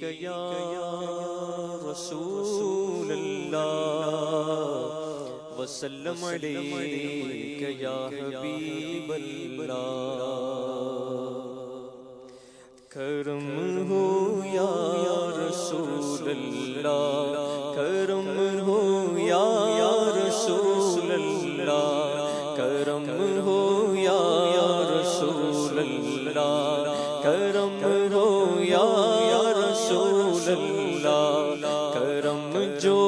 یا رسول اللہ وسلم علیک یا حبیب اللہ کرم ہو یا رسول اللہ کرم ہو یا رسول اللہ کرم ہو یا رسول اللہ کرم ہو یا رسول اللہ کرم جو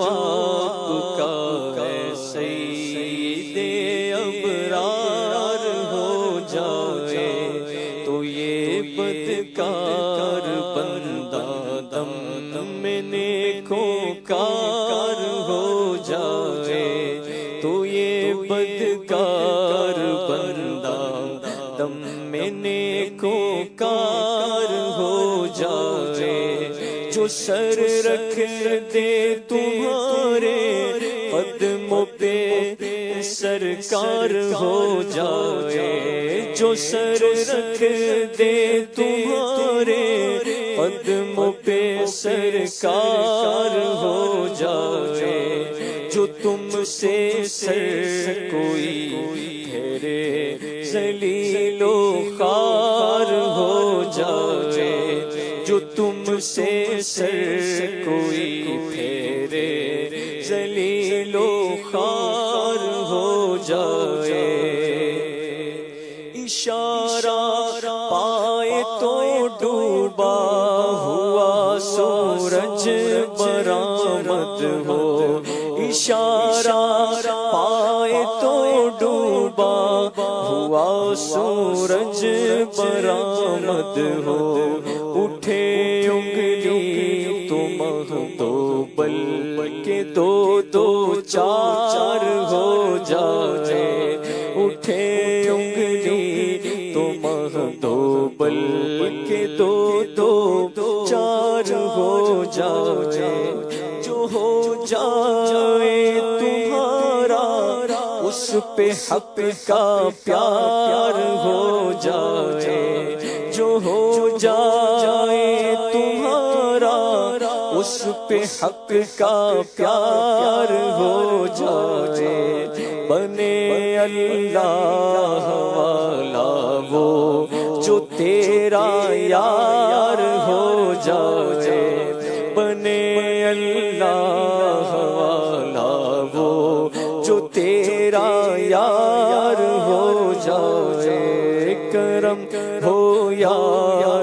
آپ کا ہے سید ابرار ہو جائے تو یہ بدکار بندہ دم میں نیکوں کار ہو جائے تو یہ بدکار بندہ دم میں نیکوں کار ہو جائے جو سر رکھ دے تمہارے قدموں پہ سرکار ہو جائے جو سر رکھ دے تمہارے قدموں پہ سرکار ہو جائے جو تم سے سر کوئی پھیرے ذلیل و خوار ہو جائے جو تم سے سر کوئی پھیرے ذلیل و خوار ہو جائے اشارہ پائے تو ڈوبا ہوا سورج برآمد ہو اشارہ پائے تو ڈوبا ہوا سورج برآمد ہو اٹھے انگلی تو مہدوبل کے دو دو چار ہو جائے اٹھے انگلی تو مہدوبل کے دو دو چار ہو جائے جو ہو جائے تمہارا اس پہ حق کا پیار ہو جائے جو ہو جائے تمہارا اس پہ حق کا پیار ہو جائے بنے اللہ والا وہ جو تیرا یار ہو جائے بنے اللہ والا وہ جو تیرا یار ہو جائے کرم ہو یا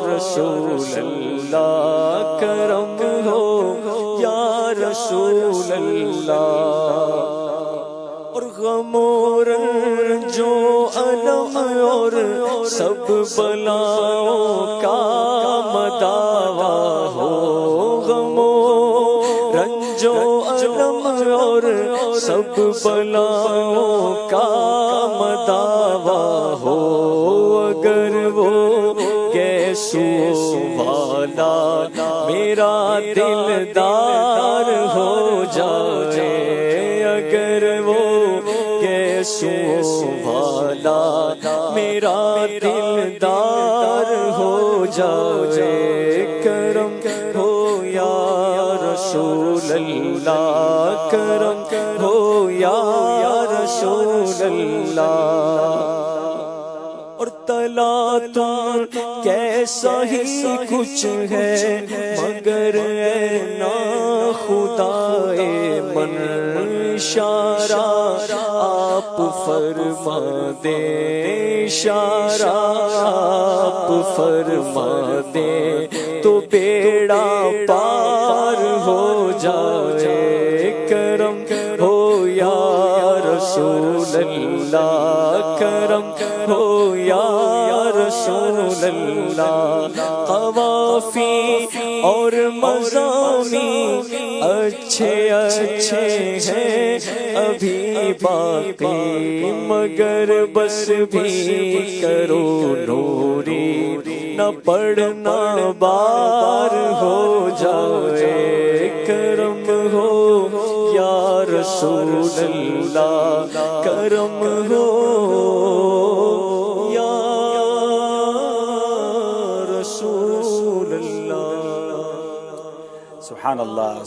رسول اللہ کرم ہو یا رسول اللہ اور غم و رنج و الم اور سب بلاؤں کا مداوا ہو غم و رنج و الم اور سب بلاؤں کا مداوا ہو اگر وہ گیسو والا میرا دلدار ہو جائے اگر وہ گیسو والا میرا دلدار ہو جائے کرم ہو یا رسول اللہ کرم ہو یا رسول اللہ اور تلا تم کیسا ہی کچھ ہے مگر اے نا خدائے من اشارہ آپ فرما دے اشارہ آپ فرما دے تو بیڑا پار ہو جائے کرم ہو یا رسول اللہ کرم ہو یا رسول اللہ قوافی اور مضامین اچھے اچھے ہیں ابھی باقی مگر بس بھی کرو نوری نہ پڑھنا بار ہو جائے کرم ہو یا رسول اللہ کرم ہو یا رسول اللہ سبحان اللہ